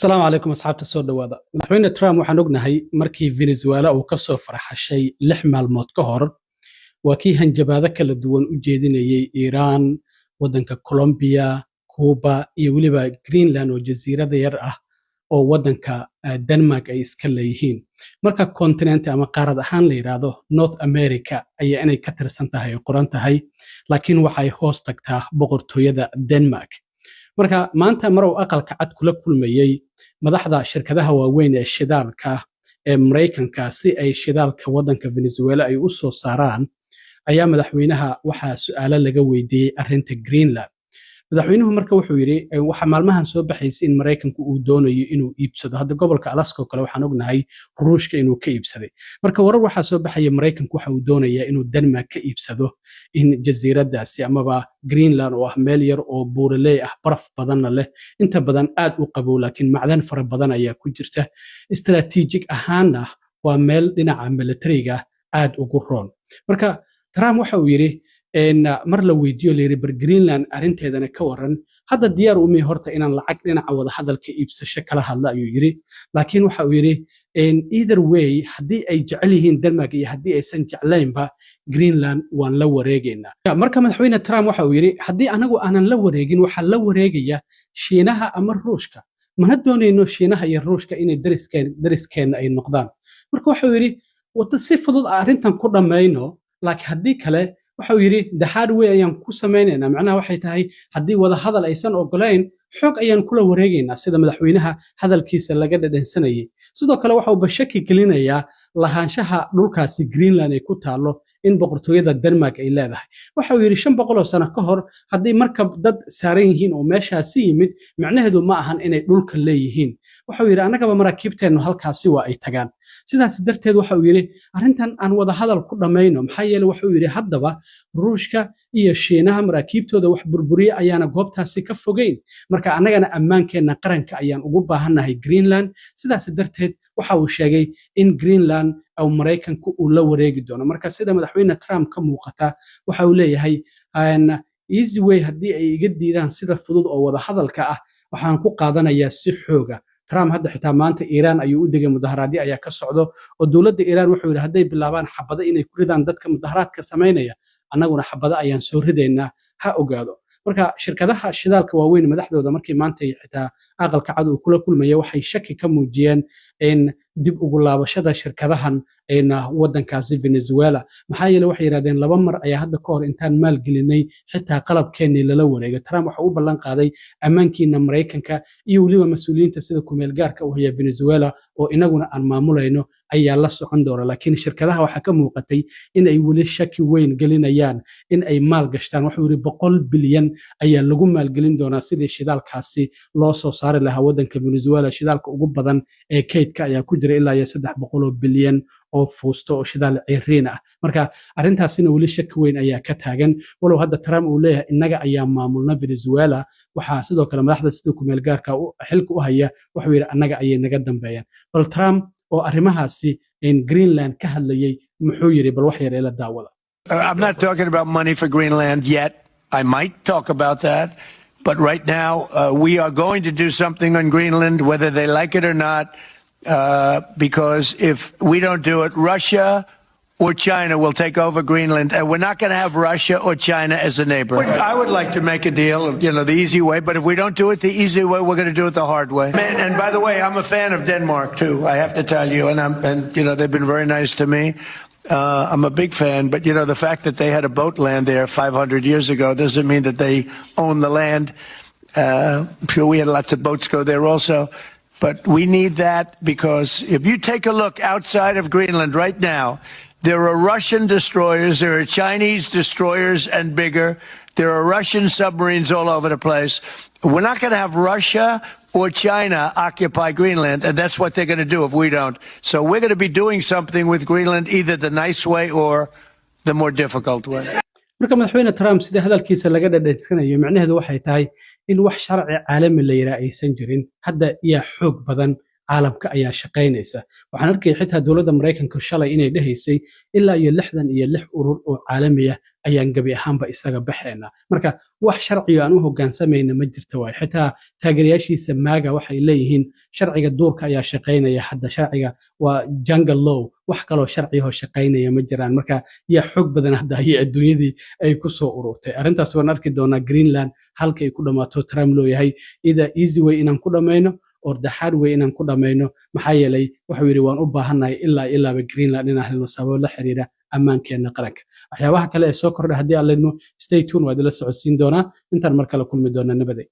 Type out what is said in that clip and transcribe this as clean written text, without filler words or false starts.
السلام عليكم أصحاب السود وهذا مدحوين ترامب waxaan ognahay markii Venezuela uu ka soo farxashay 6 maalmood ka hor waa kii hanjabaado kala duwan u jeedinayay Iran wadanka Colombia Cuba iyo waliba Greenland oo jasiirada yar ah oo wadanka Denmark ay iska leeyihiin marka continent ama qaarad ahaan la yiraahdo North America ayaa inay ka tirsan tahay qoran tahay laakiin waxay hoos tagtaa boqortooyada Denmark marka maanta marow aqalka cad kula kulmayay madaxda shirkadaha waaweyn ee shidaalka ee Mareykanka si ay shidaalka wadanka Venezuela ay u soo saaraan ayaa madaxweynaha waxa su'aalo laga weydiiyay arrinta Greenland madaxweynuhu marka wuxuu yiri waxa maalmahan soo baxaysay in Mareykanku uu doonayo inuu iibsado hadda gobolka Alaska oo kale waxaan ognahay Ruushka inuu ka iibsaday marka warar waxa soo baxay Mareykanku waxa uu doonayaa inuu Denmark ka iibsado in jasiiradaasi amaba Greenland oo ah meel yar oo buuraley ah baraf badan leh inta badan aad u qabow laakiin macdan fara badan ayaa ku jirta istaraatiijig ahaana waa meel dhinaca militariga aad ugu roon marka Trump waxa uu yiri mar la weydiyo leeyahay bar Greenland arinteedana ka waran hadda diyaar u mii horta inaan lacag dhinaca wada hadalka iibsasho kala hadla ayuu yiri laakiin waxa uu yiri either way hadii ay jecel yihiin Denmark iyo hadii aysan jeclaynba Greenland waan la wareegaynaa marka madaxweyne Trump waxa uu yiri hadii anagu aanan la wareegin waxa la wareegaya Shiinaha ama Ruushka mana doonayno Shiinaha iyo Ruushka inay dariskeen ay noqdaan marka waxa uu yiri wada si fudud arintan ku dhameeyno laakiin hadii kale waxa uu yiri the hard way ayaan ku sameeynaa macnaha waxay tahay hadii wada hadal aysan ogolayn xog ayaan kula wareegaynaa sida madaxweynaha hadalkiisa laga dhadhansanayay sidoo kale waxa uu bashaki gelinayaa lahaanshaha dhulkaasi Greenland ay ku taalo in boqortooyada Denmark ay leedahay waxa uu yiri 500 sano ka hor hadii markab dad saaran yihiin oo meeshaasi yimid macnaheedu ma ahan inay dhulka leeyihiin waxa uu yiri anagaba maraakiibteenu halkaasi waa ay tagaan sidaas darteed waxa uu yiri arintan aan wada hadal ku dhameeyno maxaa yeelay waxa uu yiri haddaba Ruushka iyo Shiinaha maraakiibtooda wax burburiye ayaana goobtaasi ka fogeyn marka anagana ammaankeena qaranka ayaan ugu baahanahay Greenland sidaas darteed waxa uu sheegay in Greenland aw Mareykanku uu la wareegi doono marka sida madaxweyne Trump ka muuqata waxa uu leeyahay easy way hadii ay iga diidaan sida fudud oo wada hadalka ah waxaan ku qaadanayaa si xooga Trump hadda xitaa maanta Iran ayuu u dhigay mudaharaadyo ayaa ka socdo oo dawladda Iran wuxuu yiri haday bilaabaan xabada inay ku ridaan dadka mudaharaadka sameynaya annaguna xabada ayaan soo rideynaa ha ogaado marka shirkadaha shidaalka waaweyn madaxdooda markii maanta xitaa aqalka cad uu kula kulmaya waxay shaki ka muujiyeen in dib ugu laabashada shirkadahan wadankaasi Venezuela maxaa yeelay waxay yiraahdeen laba mar ayaa hadda ka hor intaan maal gelinay xitaa qalabkeenii lala wareegay Trump waxa uu ballan qaaday ammaankiina Mareykanka iyo waliba mas'uuliyiinta sida kumeel gaarka u haya Venezuela oo inaguna aan maamulayno ayaa la socon doona laakiin shirkadaha waxa ka muuqatay in ay wali shaki weyn gelinayaan in ay maal gashtaan waxa uu yiri 100 bilyan ayaa lagu maal gelin doonaa sidii shidaalkaasi loo soo saari lahaa wadanka Venezuela shidaalka ugu badan ee kaydka ayaa ku jira ilaa 300 bilyan oo fuusto oo shidaal ciiriin ah marka arintaasina wali shaki weyn ayaa ka taagan walow hadda Trump uu leeyahay inaga ayaa maamulna Venezuela waxa sidoo kale madaxda sida kumeel gaarka xilka u haya wuxuu yiri anaga ayay naga dambeeyaan bal Trump oo arrimahaasi in Greenland ka hadlayay muxuu yiri bal wax yar ila daawada I'm not talking about money for Greenland yet. I might talk about that. But right now, we are going to do something on Greenland, whether they like it or not, because if we don't do it, Russia or China will take over Greenland, and we're not going to have Russia or China as a neighbor. I would like to make a deal, the easy way, but if we don't do it the easy way, we're going to do it the hard way. And by the way, I'm a fan of Denmark too, I have to tell you, and they've been very nice to me. I'm a big fan, but the fact that they had a boat land there 500 years ago doesn't mean that they own the land. I'm sure we had lots of boats go there also. But we need that because if you take a look outside of Greenland right now, there are Russian destroyers, there are Chinese destroyers and bigger. There are Russian submarines all over the place. We're not going to have Russia or China occupy Greenland, and that's what they're going to do if we don't. So we're going to be doing something with Greenland, either the nice way or the more difficult way. marka madaxweyne Trump sida hadalkiisa laga dhadhaysanayo macnaheedu waxay tahay in wax sharci caalami la yiraahdo aysan jirin hadda iyo xoog badan caalamka ayaa shaqeynaysa waxaan arkay xitaa dawladda Mareykanka shalay inay dhahaysay ilaa iyo 66 urur oo caalami ah ayaan gabi ahaanba isaga baxeena marka wax sharciga aan u hoggaansamayna ma jirto waay xitaa taageerayaashiisa maaga waxay leeyihiin sharciga duurka ayaa shaqaynaya hadda sharciga waa jungle law wax kaloo sharciyahoo shaqaynaya ma jiraan marka yaa xoog badan hadda ayay adduunyadii ay ku soo ururtay arrintaas waan arki doonaa Greenland halka ay ku dhamaato Trump loo yahay ida easy way inaan ku dhamayno or the hard way inaan ku dhamayno maxaa yeelay wuxuu yiri waan u baahanahay ilaa Greenland inaan helno sabab la xiriira ammaankeena qaranka waxyaabaha kale ee soo kordhay haddii aan leedno stay tuned waad la socodsiin doonaa intaan mar kale kulmi doonaa nabadey